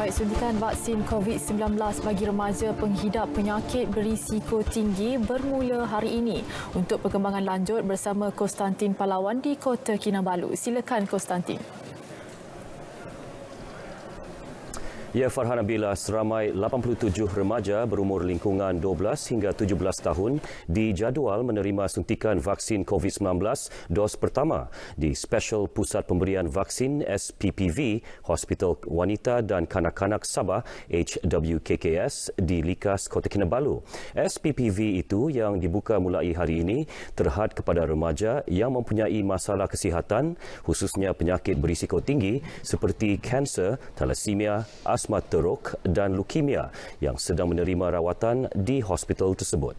Baik, suntikan vaksin COVID-19 bagi remaja penghidap penyakit berisiko tinggi bermula hari ini. Untuk perkembangan lanjut bersama Konstantin Pahlawan di Kota Kinabalu. Silakan Konstantin. Ya, Farhan Abila, seramai 87 remaja berumur lingkungan 12 hingga 17 tahun dijadual menerima suntikan vaksin COVID-19 dos pertama di Special Pusat Pemberian Vaksin SPPV Hospital Wanita dan Kanak-Kanak Sabah HWKKS di Likas, Kota Kinabalu. SPPV itu yang dibuka mulai hari ini terhad kepada remaja yang mempunyai masalah kesihatan khususnya penyakit berisiko tinggi seperti kanser, thalassemia, asma teruk dan leukemia yang sedang menerima rawatan di hospital tersebut.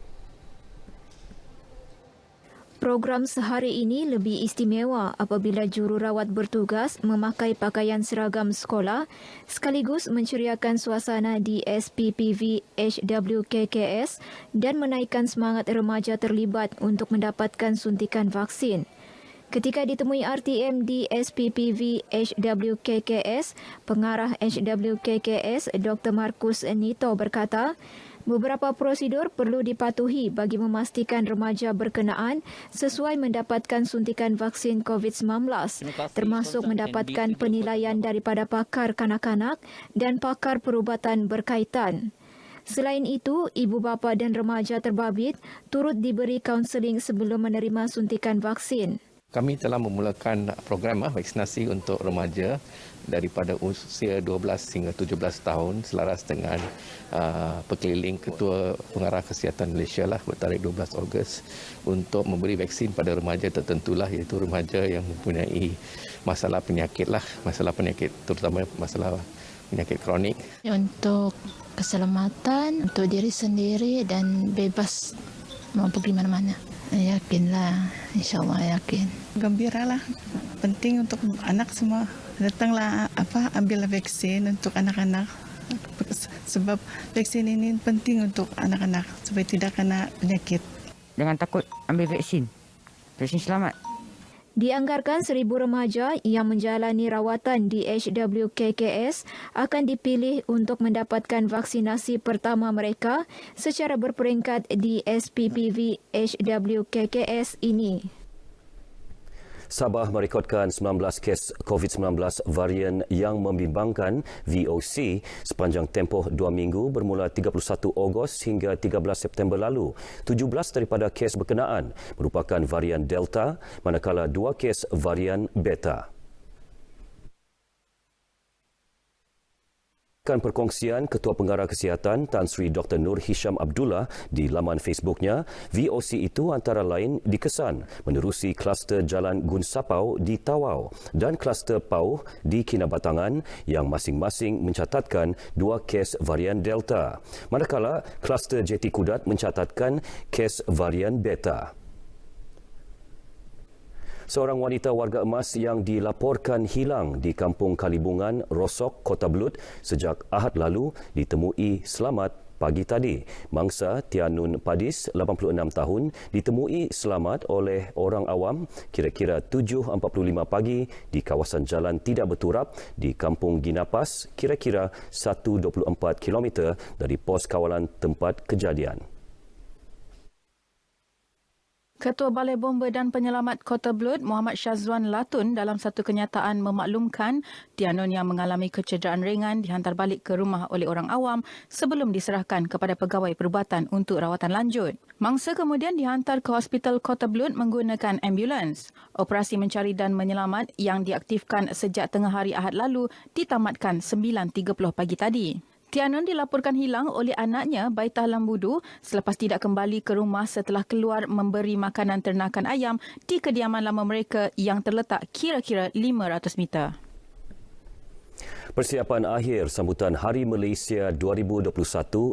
Program sehari ini lebih istimewa apabila jururawat bertugas memakai pakaian seragam sekolah sekaligus menceriakan suasana di SPPV HWKKS dan menaikkan semangat remaja terlibat untuk mendapatkan suntikan vaksin. Ketika ditemui RTM di SPPV HWKKS, pengarah HWKKS Dr. Markus Nito berkata, beberapa prosedur perlu dipatuhi bagi memastikan remaja berkenaan sesuai mendapatkan suntikan vaksin COVID-19, termasuk mendapatkan penilaian daripada pakar kanak-kanak dan pakar perubatan berkaitan. Selain itu, ibu bapa dan remaja terbabit turut diberi kaunseling sebelum menerima suntikan vaksin. Kami telah memulakan program vaksinasi untuk remaja daripada usia 12 hingga 17 tahun selaras dengan perkeliling Ketua Pengarah Kesihatan Malaysia bertarikh 12 Ogos untuk memberi vaksin pada remaja tertentulah, iaitu remaja yang mempunyai masalah penyakit terutama masalah penyakit kronik. Untuk keselamatan untuk diri sendiri dan bebas mau pergi mana-mana. Yakinlah, insyaAllah yakin. Gembiralah, penting untuk anak semua. Datanglah ambillah vaksin untuk anak-anak. Sebab vaksin ini penting untuk anak-anak supaya tidak kena penyakit. Jangan takut ambil vaksin. Vaksin selamat. Dianggarkan 1,000 remaja yang menjalani rawatan di HWKKS akan dipilih untuk mendapatkan vaksinasi pertama mereka secara berperingkat di SPPV HWKKS ini. Sabah merekodkan 19 kes COVID-19 varian yang membimbangkan VOC sepanjang tempoh 2 minggu bermula 31 Ogos hingga 13 September lalu. 17 daripada kes berkenaan merupakan varian Delta, manakala 2 kes varian Beta. Perkongsian Ketua Pengarah Kesihatan Tan Sri Dr. Nur Hisham Abdullah di laman Facebooknya, VOC itu antara lain dikesan menerusi kluster Jalan Gun Sapau di Tawau dan kluster Pauh di Kinabatangan yang masing-masing mencatatkan 2 kes varian Delta, manakala kluster JT Kudat mencatatkan kes varian Beta. Seorang wanita warga emas yang dilaporkan hilang di Kampung Kalibungan, Rosok, Kota Belud sejak Ahad lalu ditemui selamat pagi tadi. Mangsa Tianun Padis, 86 tahun, ditemui selamat oleh orang awam kira-kira 7.45 pagi di kawasan jalan tidak berturap di Kampung Ginapas, kira-kira 124 km dari pos kawalan tempat kejadian. Ketua Balai Bomba dan Penyelamat Kota Belud, Muhammad Syazwan Latun dalam satu kenyataan memaklumkan Tianun yang mengalami kecederaan ringan dihantar balik ke rumah oleh orang awam sebelum diserahkan kepada pegawai perubatan untuk rawatan lanjut. Mangsa kemudian dihantar ke Hospital Kota Belud menggunakan ambulans. Operasi mencari dan menyelamat yang diaktifkan sejak tengah hari Ahad lalu ditamatkan 9.30 pagi tadi. Tianun dilaporkan hilang oleh anaknya Baitah Lambudu selepas tidak kembali ke rumah setelah keluar memberi makanan ternakan ayam di kediaman lama mereka yang terletak kira-kira 500 meter. Persiapan akhir sambutan Hari Malaysia 2021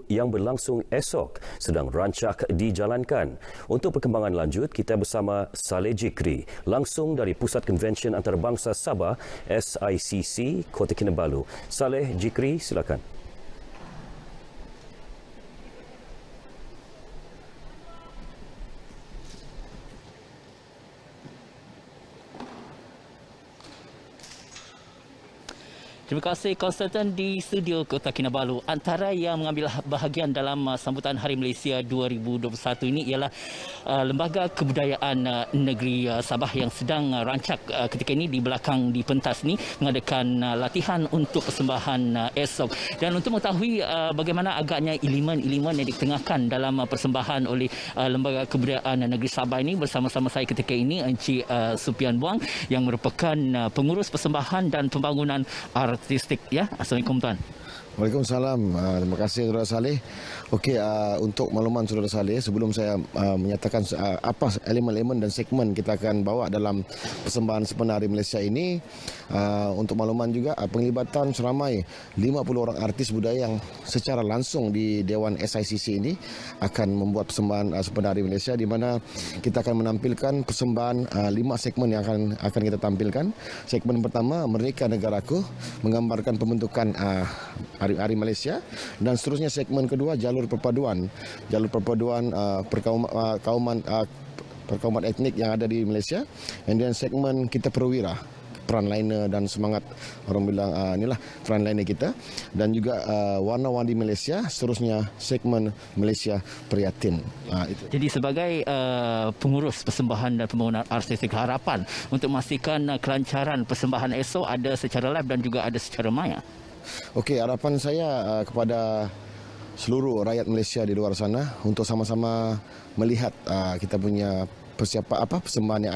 yang berlangsung esok sedang rancak dijalankan. Untuk perkembangan lanjut, kita bersama Saleh Jikri langsung dari Pusat Konvensyen Antarabangsa Sabah SICC Kota Kinabalu. Saleh Jikri, silakan. Terima kasih Konstantin di studio Kota Kinabalu. Antara yang mengambil bahagian dalam sambutan Hari Malaysia 2021 ini ialah Lembaga Kebudayaan Negeri Sabah yang sedang rancak ketika ini di belakang di pentas ni mengadakan latihan untuk persembahan esok. Dan untuk mengetahui bagaimana agaknya elemen-elemen yang ditengahkan dalam persembahan oleh Lembaga Kebudayaan Negeri Sabah ini, bersama-sama saya ketika ini Encik Supian Buang yang merupakan pengurus persembahan dan pembangunan artistik. Ya, Assalamualaikum tuan. Waalaikumsalam. Terima kasih Saudara Saleh. Okey, untuk makluman Saudara Saleh, sebelum saya menyatakan apa elemen-elemen dan segmen kita akan bawa dalam persembahan sempena Hari Malaysia ini, untuk makluman juga penglibatan seramai 50 orang artis budaya yang secara langsung di Dewan SICC ini akan membuat persembahan sempena Hari Malaysia, di mana kita akan menampilkan persembahan 5 segmen yang akan kita tampilkan. Segmen pertama, Merdeka Negaraku, menggambarkan pembentukan Hari Malaysia, dan seterusnya segmen kedua jalur perpaduan perkauman etnik yang ada di Malaysia, dan segmen kita perwira, frontliner dan semangat orang bilang inilah frontliner kita, dan juga warna-warni Malaysia, seterusnya segmen Malaysia Prihatin. Itu. Jadi sebagai pengurus persembahan dan pembangunan artistik, harapan untuk memastikan kelancaran persembahan esok ada secara live dan juga ada secara maya. Okey, harapan saya kepada seluruh rakyat Malaysia di luar sana untuk sama-sama melihat kita punya persembahan yang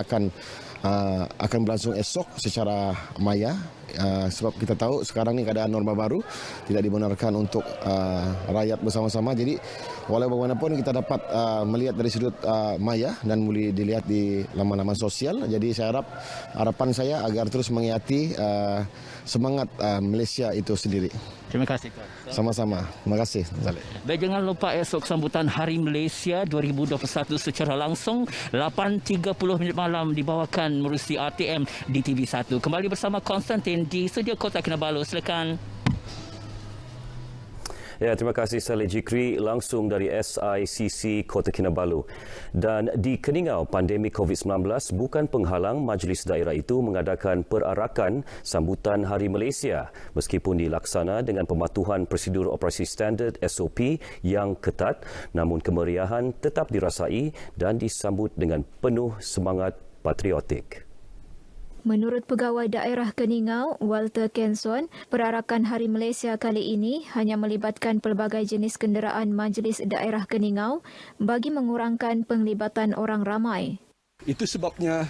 akan berlangsung esok secara maya, sebab kita tahu sekarang ni keadaan norma baru, tidak dibenarkan untuk rakyat bersama-sama. Jadi walau bagaimanapun kita dapat melihat dari sudut maya dan boleh dilihat di laman-laman sosial. Jadi harapan saya agar terus mengingati semangat Malaysia itu sendiri. Terima kasih tuan. Sama-sama. Terima kasih. Baik, jangan lupa esok sambutan Hari Malaysia 2021 secara langsung 8.30 malam dibawakan melalui RTM di TV1. Kembali bersama Konstantin di studio Kota Kinabalu. Silakan. Ya, terima kasih Saleh Jikri langsung dari SICC Kota Kinabalu. Dan di Keningau, pandemik COVID-19 bukan penghalang majlis daerah itu mengadakan perarakan sambutan Hari Malaysia meskipun dilaksana dengan pematuhan prosedur operasi standard SOP yang ketat, namun kemeriahan tetap dirasai dan disambut dengan penuh semangat patriotik. Menurut Pegawai Daerah Keningau, Walter Kenson, perarakan Hari Malaysia kali ini hanya melibatkan pelbagai jenis kenderaan Majlis Daerah Keningau bagi mengurangkan penglibatan orang ramai. Itu sebabnya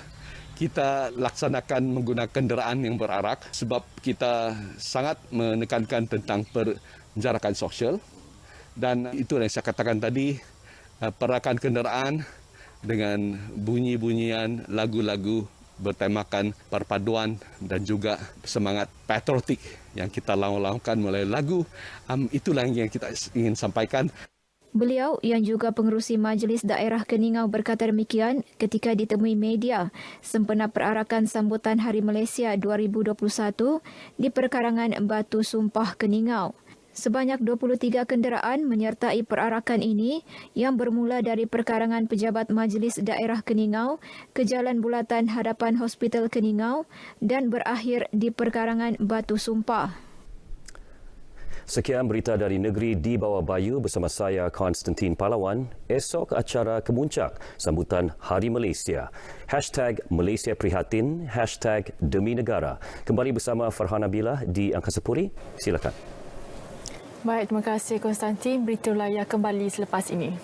kita laksanakan menggunakan kenderaan yang berarak, sebab kita sangat menekankan tentang penjarakan sosial, dan itu yang saya katakan tadi, perarakan kenderaan dengan bunyi-bunyian lagu-lagu bertemakan perpaduan dan juga semangat patriotik yang kita laungkan melalui lagu. Itulah yang kita ingin sampaikan. Beliau yang juga pengerusi Majlis Daerah Keningau berkata demikian ketika ditemui media sempena perarakan sambutan Hari Malaysia 2021 di perkarangan Batu Sumpah Keningau. Sebanyak 23 kenderaan menyertai perarakan ini yang bermula dari perkarangan Pejabat Majlis Daerah Keningau ke Jalan Bulatan hadapan Hospital Keningau dan berakhir di perkarangan Batu Sumpah. Sekian berita dari negeri di bawah Bayu bersama saya Konstantin Palawan. Esok acara kemuncak sambutan Hari Malaysia. #Malaysia Prihatin, #Demi Negara. Kembali bersama Farhana Bila di Angkasa Puri. Silakan. Baik, terima kasih Konstantin. Berita layar kembali selepas ini.